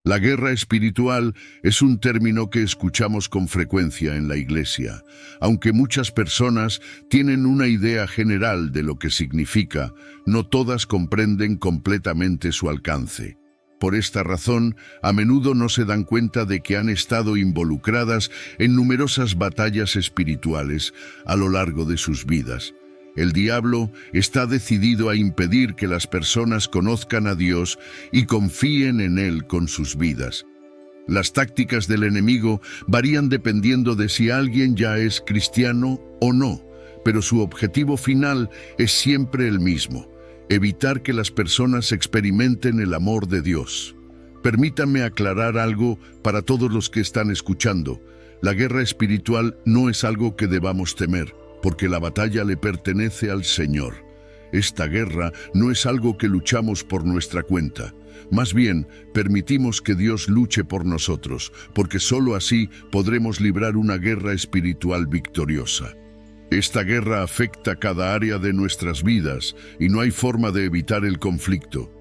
La guerra espiritual es un término que escuchamos con frecuencia en la Iglesia, aunque muchas personas tienen una idea general de lo que significa, no todas comprenden completamente su alcance. Por esta razón, a menudo no se dan cuenta de que han estado involucradas en numerosas batallas espirituales a lo largo de sus vidas. El diablo está decidido a impedir que las personas conozcan a Dios y confíen en Él con sus vidas. Las tácticas del enemigo varían dependiendo de si alguien ya es cristiano o no, pero su objetivo final es siempre el mismo: evitar que las personas experimenten el amor de Dios. Permítanme aclarar algo para todos los que están escuchando. La guerra espiritual no es algo que debamos temer, porque la batalla le pertenece al Señor. Esta guerra no es algo que luchamos por nuestra cuenta. Más bien, permitimos que Dios luche por nosotros, porque sólo así podremos librar una guerra espiritual victoriosa. Esta guerra afecta cada área de nuestras vidas y no hay forma de evitar el conflicto.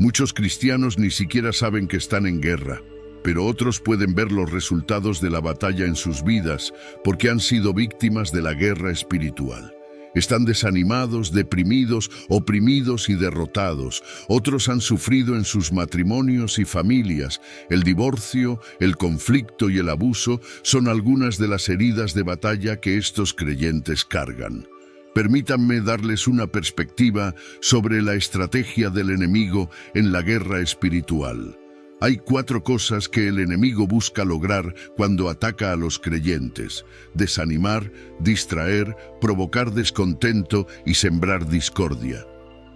Muchos cristianos ni siquiera saben que están en guerra, pero otros pueden ver los resultados de la batalla en sus vidas porque han sido víctimas de la guerra espiritual. Están desanimados, deprimidos, oprimidos y derrotados. Otros han sufrido en sus matrimonios y familias. El divorcio, el conflicto y el abuso son algunas de las heridas de batalla que estos creyentes cargan. Permítanme darles una perspectiva sobre la estrategia del enemigo en la guerra espiritual. Hay 4 cosas que el enemigo busca lograr cuando ataca a los creyentes: desanimar, distraer, provocar descontento y sembrar discordia.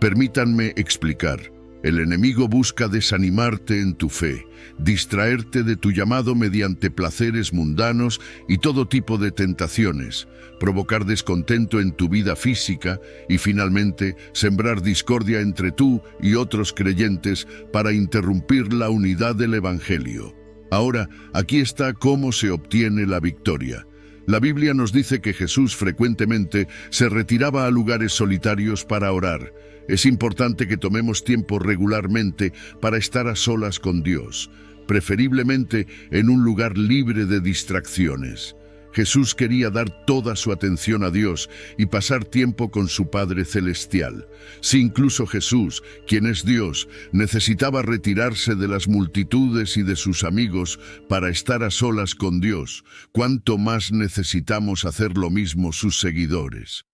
Permítanme explicar. El enemigo busca desanimarte en tu fe, distraerte de tu llamado mediante placeres mundanos y todo tipo de tentaciones, provocar descontento en tu vida física y finalmente sembrar discordia entre tú y otros creyentes para interrumpir la unidad del Evangelio. Ahora, aquí está cómo se obtiene la victoria. La Biblia nos dice que Jesús frecuentemente se retiraba a lugares solitarios para orar. Es importante que tomemos tiempo regularmente para estar a solas con Dios, preferiblemente en un lugar libre de distracciones. Jesús quería dar toda su atención a Dios y pasar tiempo con su Padre Celestial. Si incluso Jesús, quien es Dios, necesitaba retirarse de las multitudes y de sus amigos para estar a solas con Dios, ¿cuánto más necesitamos hacer lo mismo sus seguidores?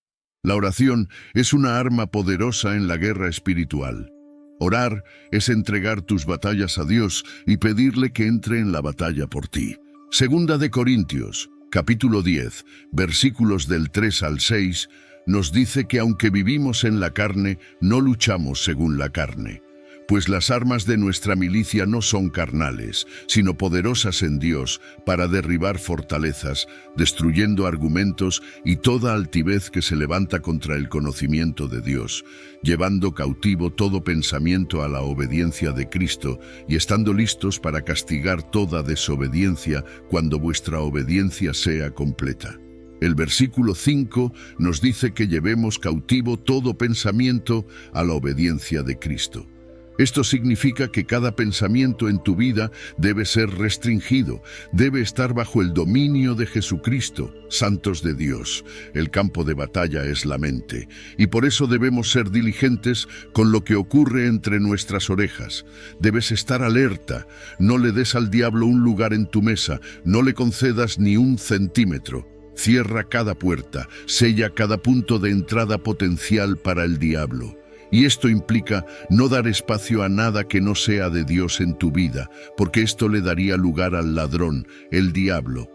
La oración es una arma poderosa en la guerra espiritual. Orar es entregar tus batallas a Dios y pedirle que entre en la batalla por ti. Segunda de Corintios, capítulo 10, versículos del 3 al 6, nos dice que aunque vivimos en la carne, no luchamos según la carne. Pues las armas de nuestra milicia no son carnales, sino poderosas en Dios para derribar fortalezas, destruyendo argumentos y toda altivez que se levanta contra el conocimiento de Dios, llevando cautivo todo pensamiento a la obediencia de Cristo y estando listos para castigar toda desobediencia cuando vuestra obediencia sea completa. El versículo 5 nos dice que llevemos cautivo todo pensamiento a la obediencia de Cristo. Esto significa que cada pensamiento en tu vida debe ser restringido, debe estar bajo el dominio de Jesucristo, santos de Dios. El campo de batalla es la mente, y por eso debemos ser diligentes con lo que ocurre entre nuestras orejas. Debes estar alerta, no le des al diablo un lugar en tu mesa, no le concedas ni un centímetro. Cierra cada puerta, sella cada punto de entrada potencial para el diablo. Y esto implica no dar espacio a nada que no sea de Dios en tu vida, porque esto le daría lugar al ladrón, el diablo.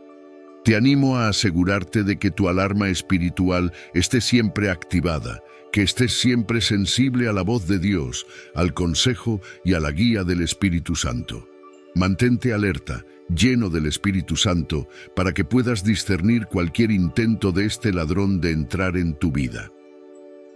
Te animo a asegurarte de que tu alarma espiritual esté siempre activada, que estés siempre sensible a la voz de Dios, al consejo y a la guía del Espíritu Santo. Mantente alerta, lleno del Espíritu Santo, para que puedas discernir cualquier intento de este ladrón de entrar en tu vida.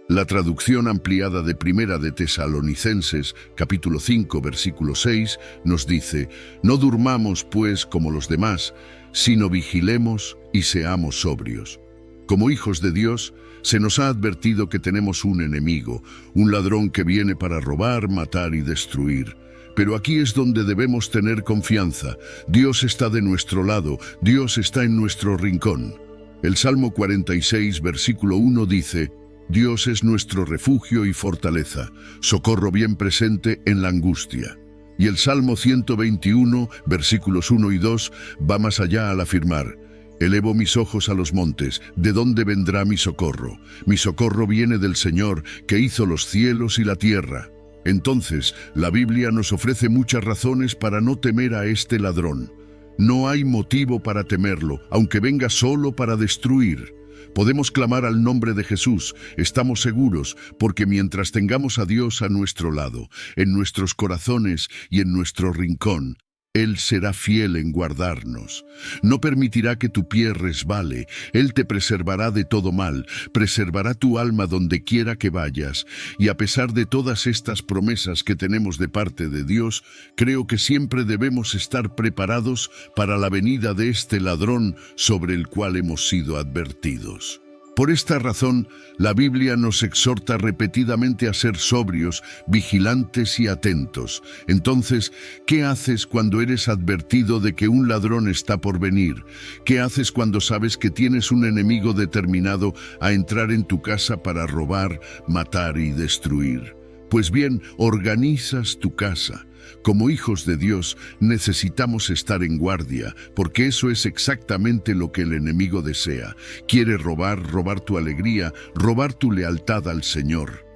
La traducción ampliada de Primera de Tesalonicenses, capítulo 5, versículo 6, nos dice: no durmamos, pues, como los demás, sino vigilemos y seamos sobrios. Como hijos de Dios, se nos ha advertido que tenemos un enemigo, un ladrón que viene para robar, matar y destruir. Pero aquí es donde debemos tener confianza. Dios está de nuestro lado, Dios está en nuestro rincón. El Salmo 46, versículo 1 dice: Dios es nuestro refugio y fortaleza, socorro bien presente en la angustia. Y el Salmo 121, versículos 1 y 2, va más allá al afirmar: Elevo mis ojos a los montes, ¿de dónde vendrá mi socorro? Mi socorro viene del Señor, que hizo los cielos y la tierra. Entonces, la Biblia nos ofrece muchas razones para no temer a este ladrón. No hay motivo para temerlo, aunque venga solo para destruir. Podemos clamar al nombre de Jesús, estamos seguros, porque mientras tengamos a Dios a nuestro lado, en nuestros corazones y en nuestro rincón, Él será fiel en guardarnos. No permitirá que tu pie resbale. Él te preservará de todo mal, preservará tu alma donde quiera que vayas. Y a pesar de todas estas promesas que tenemos de parte de Dios, creo que siempre debemos estar preparados para la venida de este ladrón sobre el cual hemos sido advertidos. Por esta razón, la Biblia nos exhorta repetidamente a ser sobrios, vigilantes y atentos. Entonces, ¿qué haces cuando eres advertido de que un ladrón está por venir? ¿Qué haces cuando sabes que tienes un enemigo determinado a entrar en tu casa para robar, matar y destruir? Pues bien, organizas tu casa. Como hijos de Dios, necesitamos estar en guardia, porque eso es exactamente lo que el enemigo desea. Quiere robar tu alegría, robar tu lealtad al Señor.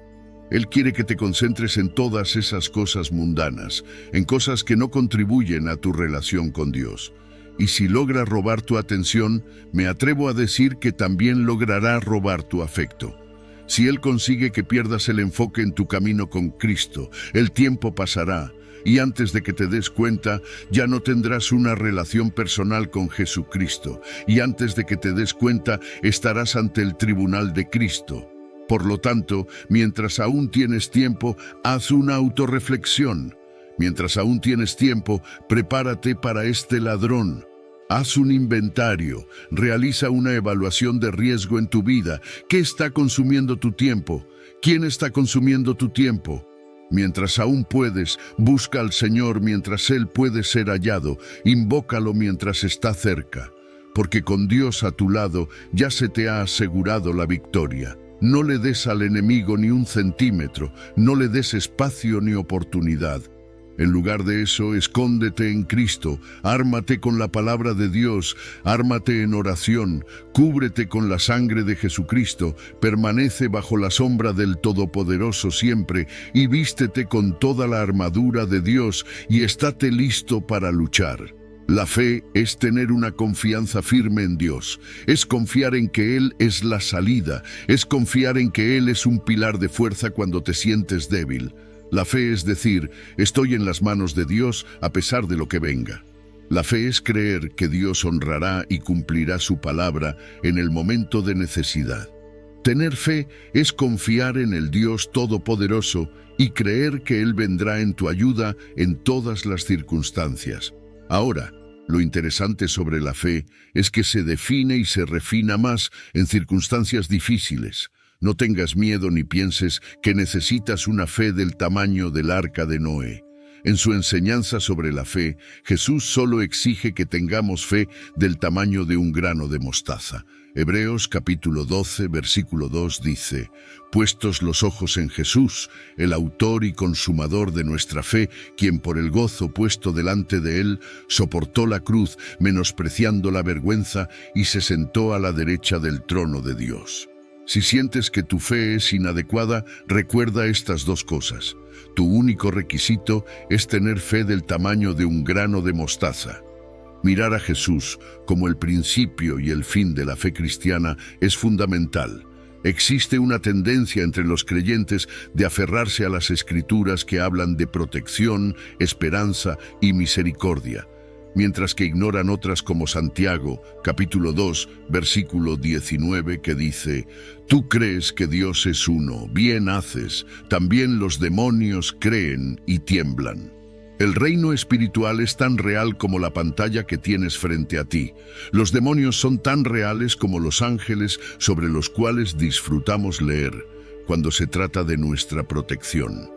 Él quiere que te concentres en todas esas cosas mundanas, en cosas que no contribuyen a tu relación con Dios. Y si logra robar tu atención, me atrevo a decir que también logrará robar tu afecto. Si Él consigue que pierdas el enfoque en tu camino con Cristo, el tiempo pasará, y antes de que te des cuenta, ya no tendrás una relación personal con Jesucristo, y antes de que te des cuenta, estarás ante el tribunal de Cristo. Por lo tanto, mientras aún tienes tiempo, haz una autorreflexión. Mientras aún tienes tiempo, prepárate para este ladrón. Haz un inventario, realiza una evaluación de riesgo en tu vida. ¿Qué está consumiendo tu tiempo? ¿Quién está consumiendo tu tiempo? Mientras aún puedes, busca al Señor mientras Él puede ser hallado, invócalo mientras está cerca, porque con Dios a tu lado ya se te ha asegurado la victoria. No le des al enemigo ni un centímetro, no le des espacio ni oportunidad. En lugar de eso, escóndete en Cristo, ármate con la palabra de Dios, ármate en oración, cúbrete con la sangre de Jesucristo, permanece bajo la sombra del Todopoderoso siempre y vístete con toda la armadura de Dios y estate listo para luchar. La fe es tener una confianza firme en Dios, es confiar en que Él es la salida, es confiar en que Él es un pilar de fuerza cuando te sientes débil. La fe es decir, estoy en las manos de Dios a pesar de lo que venga. La fe es creer que Dios honrará y cumplirá su palabra en el momento de necesidad. Tener fe es confiar en el Dios Todopoderoso y creer que Él vendrá en tu ayuda en todas las circunstancias. Ahora, lo interesante sobre la fe es que se define y se refina más en circunstancias difíciles. No tengas miedo ni pienses que necesitas una fe del tamaño del arca de Noé. En su enseñanza sobre la fe, Jesús solo exige que tengamos fe del tamaño de un grano de mostaza. Hebreos capítulo 12, versículo 2 dice: «Puestos los ojos en Jesús, el autor y consumador de nuestra fe, quien por el gozo puesto delante de él, soportó la cruz, menospreciando la vergüenza, y se sentó a la derecha del trono de Dios». Si sientes que tu fe es inadecuada, recuerda estas dos cosas. Tu único requisito es tener fe del tamaño de un grano de mostaza. Mirar a Jesús como el principio y el fin de la fe cristiana es fundamental. Existe una tendencia entre los creyentes de aferrarse a las Escrituras que hablan de protección, esperanza y misericordia, mientras que ignoran otras como Santiago, capítulo 2, versículo 19, que dice: «Tú crees que Dios es uno, bien haces, también los demonios creen y tiemblan». El reino espiritual es tan real como la pantalla que tienes frente a ti. Los demonios son tan reales como los ángeles sobre los cuales disfrutamos leer cuando se trata de nuestra protección.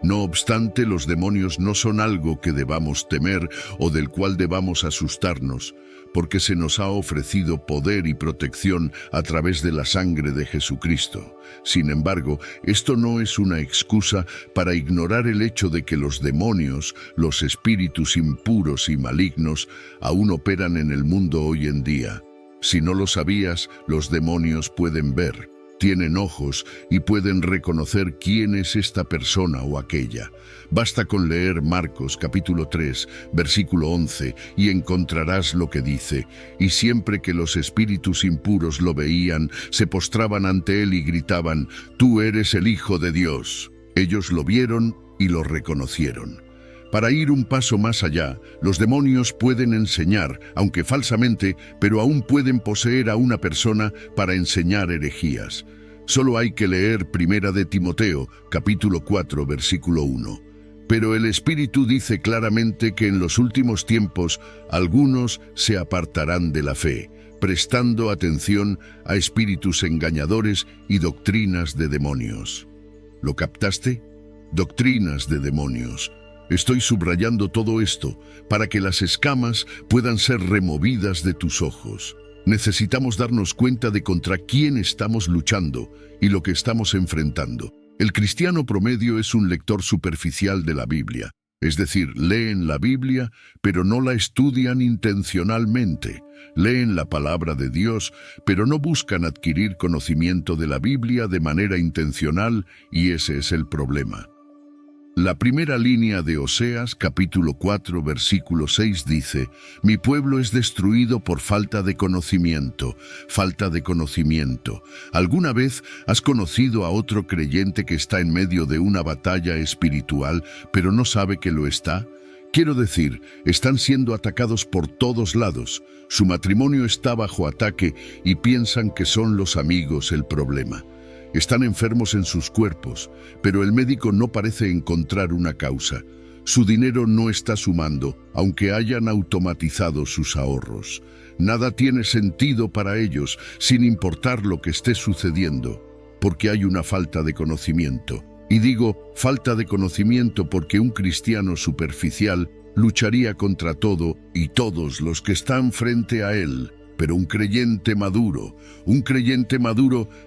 No obstante, los demonios no son algo que debamos temer o del cual debamos asustarnos, porque se nos ha ofrecido poder y protección a través de la sangre de Jesucristo. Sin embargo, esto no es una excusa para ignorar el hecho de que los demonios, los espíritus impuros y malignos, aún operan en el mundo hoy en día. Si no lo sabías, los demonios pueden ver, tienen ojos y pueden reconocer quién es esta persona o aquella. Basta con leer Marcos capítulo 3, versículo 11, y encontrarás lo que dice: y siempre que los espíritus impuros lo veían, se postraban ante él y gritaban: «Tú eres el Hijo de Dios». Ellos lo vieron y lo reconocieron. Para ir un paso más allá, los demonios pueden enseñar, aunque falsamente, pero aún pueden poseer a una persona para enseñar herejías. Solo hay que leer Primera de Timoteo, capítulo 4, versículo 1. Pero el Espíritu dice claramente que en los últimos tiempos algunos se apartarán de la fe, prestando atención a espíritus engañadores y doctrinas de demonios. ¿Lo captaste? Doctrinas de demonios. Estoy subrayando todo esto para que las escamas puedan ser removidas de tus ojos. Necesitamos darnos cuenta de contra quién estamos luchando y lo que estamos enfrentando. El cristiano promedio es un lector superficial de la Biblia, es decir, leen la Biblia, pero no la estudian intencionalmente. Leen la palabra de Dios, pero no buscan adquirir conocimiento de la Biblia de manera intencional, y ese es el problema. La primera línea de Oseas, capítulo 4, versículo 6 dice: «Mi pueblo es destruido por falta de conocimiento». Falta de conocimiento. ¿Alguna vez has conocido a otro creyente que está en medio de una batalla espiritual, pero no sabe que lo está? Quiero decir, están siendo atacados por todos lados. Su matrimonio está bajo ataque y piensan que son los amigos el problema. Están enfermos en sus cuerpos, pero el médico no parece encontrar una causa. Su dinero no está sumando, aunque hayan automatizado sus ahorros. Nada tiene sentido para ellos, sin importar lo que esté sucediendo, porque hay una falta de conocimiento. Y digo falta de conocimiento porque un cristiano superficial lucharía contra todo y todos los que están frente a él. Pero un creyente maduro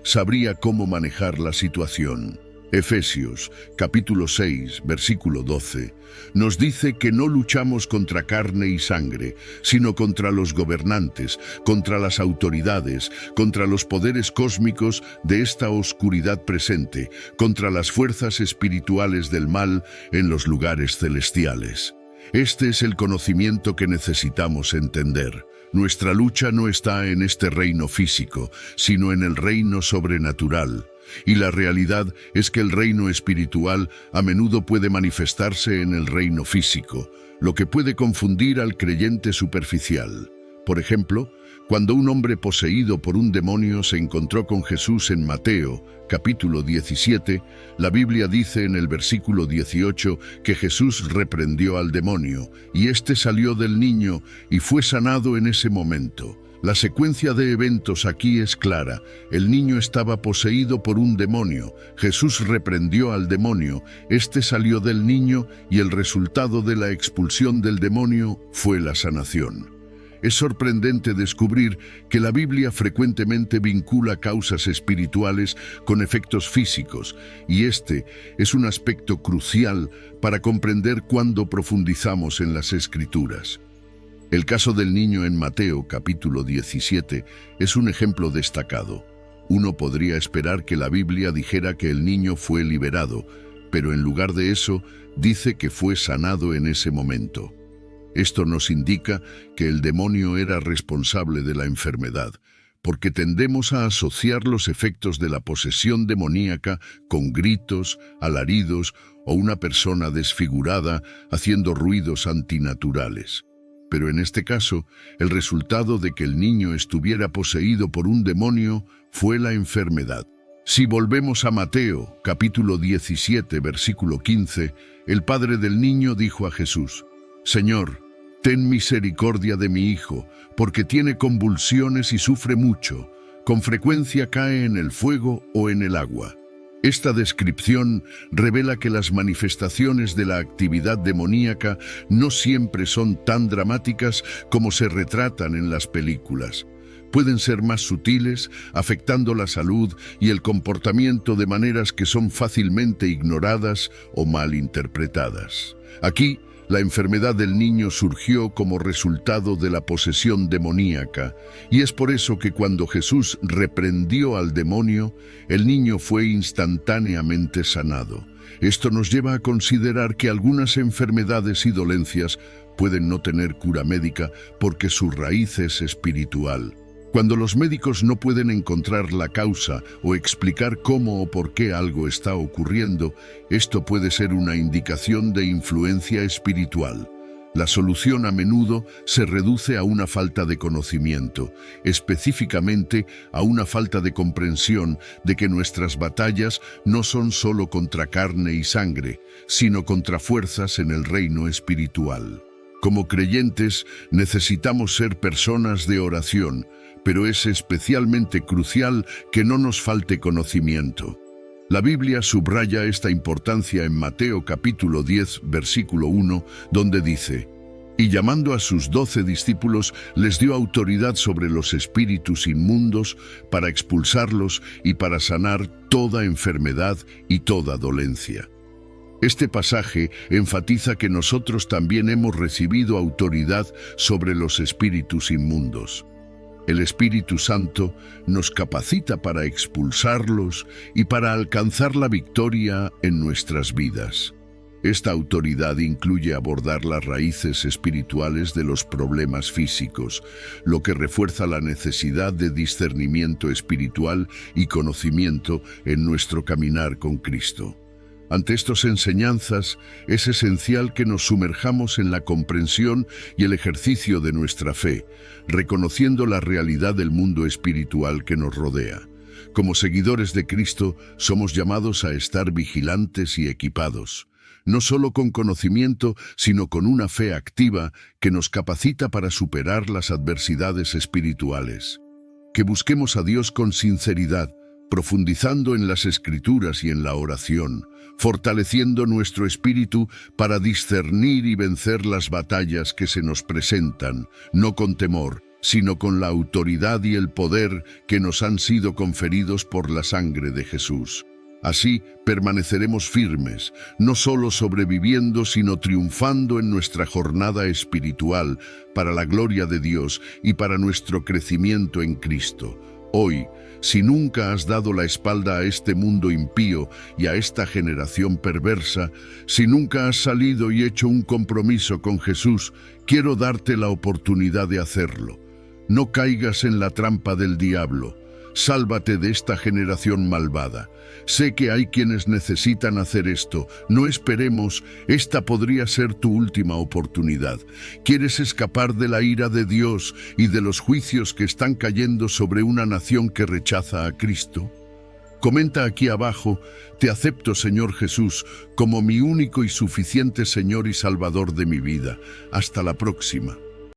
sabría cómo manejar la situación. Efesios, capítulo 6, versículo 12, nos dice que no luchamos contra carne y sangre, sino contra los gobernantes, contra las autoridades, contra los poderes cósmicos de esta oscuridad presente, contra las fuerzas espirituales del mal en los lugares celestiales. Este es el conocimiento que necesitamos entender. Nuestra lucha no está en este reino físico, sino en el reino sobrenatural. Y la realidad es que el reino espiritual a menudo puede manifestarse en el reino físico, lo que puede confundir al creyente superficial. Por ejemplo, cuando un hombre poseído por un demonio se encontró con Jesús en Mateo, capítulo 17, la Biblia dice en el versículo 18 que Jesús reprendió al demonio, y éste salió del niño y fue sanado en ese momento. La secuencia de eventos aquí es clara. El niño estaba poseído por un demonio. Jesús reprendió al demonio. Este salió del niño y el resultado de la expulsión del demonio fue la sanación. Es sorprendente descubrir que la Biblia frecuentemente vincula causas espirituales con efectos físicos, y este es un aspecto crucial para comprender cuando profundizamos en las Escrituras. El caso del niño en Mateo, capítulo 17, es un ejemplo destacado. Uno podría esperar que la Biblia dijera que el niño fue liberado, pero en lugar de eso, dice que fue sanado en ese momento. Esto nos indica que el demonio era responsable de la enfermedad, porque tendemos a asociar los efectos de la posesión demoníaca con gritos, alaridos o una persona desfigurada haciendo ruidos antinaturales. Pero en este caso, el resultado de que el niño estuviera poseído por un demonio fue la enfermedad. Si volvemos a Mateo, capítulo 17, versículo 15, el padre del niño dijo a Jesús: «Señor, ten misericordia de mi hijo, porque tiene convulsiones y sufre mucho. Con frecuencia cae en el fuego o en el agua». Esta descripción revela que las manifestaciones de la actividad demoníaca no siempre son tan dramáticas como se retratan en las películas. Pueden ser más sutiles, afectando la salud y el comportamiento de maneras que son fácilmente ignoradas o malinterpretadas. Aquí, la enfermedad del niño surgió como resultado de la posesión demoníaca, y es por eso que cuando Jesús reprendió al demonio, el niño fue instantáneamente sanado. Esto nos lleva a considerar que algunas enfermedades y dolencias pueden no tener cura médica porque su raíz es espiritual. Cuando los médicos no pueden encontrar la causa o explicar cómo o por qué algo está ocurriendo, esto puede ser una indicación de influencia espiritual. La solución a menudo se reduce a una falta de conocimiento, específicamente a una falta de comprensión de que nuestras batallas no son solo contra carne y sangre, sino contra fuerzas en el reino espiritual. Como creyentes, necesitamos ser personas de oración, pero es especialmente crucial que no nos falte conocimiento. La Biblia subraya esta importancia en Mateo capítulo 10, versículo 1, donde dice: «Y llamando a sus 12 discípulos, les dio autoridad sobre los espíritus inmundos para expulsarlos y para sanar toda enfermedad y toda dolencia». Este pasaje enfatiza que nosotros también hemos recibido autoridad sobre los espíritus inmundos. El Espíritu Santo nos capacita para expulsarlos y para alcanzar la victoria en nuestras vidas. Esta autoridad incluye abordar las raíces espirituales de los problemas físicos, lo que refuerza la necesidad de discernimiento espiritual y conocimiento en nuestro caminar con Cristo. Ante estas enseñanzas, es esencial que nos sumerjamos en la comprensión y el ejercicio de nuestra fe, reconociendo la realidad del mundo espiritual que nos rodea. Como seguidores de Cristo, somos llamados a estar vigilantes y equipados, no solo con conocimiento, sino con una fe activa que nos capacita para superar las adversidades espirituales. Que busquemos a Dios con sinceridad, profundizando en las Escrituras y en la oración, fortaleciendo nuestro espíritu para discernir y vencer las batallas que se nos presentan, no con temor, sino con la autoridad y el poder que nos han sido conferidos por la sangre de Jesús. Así permaneceremos firmes, no solo sobreviviendo, sino triunfando en nuestra jornada espiritual para la gloria de Dios y para nuestro crecimiento en Cristo. Hoy, si nunca has dado la espalda a este mundo impío y a esta generación perversa, si nunca has salido y hecho un compromiso con Jesús, quiero darte la oportunidad de hacerlo. No caigas en la trampa del diablo. Sálvate de esta generación malvada. Sé que hay quienes necesitan hacer esto. No esperemos, esta podría ser tu última oportunidad. ¿Quieres escapar de la ira de Dios y de los juicios que están cayendo sobre una nación que rechaza a Cristo? Comenta aquí abajo: te acepto, Señor Jesús, como mi único y suficiente Señor y Salvador de mi vida. Hasta la próxima.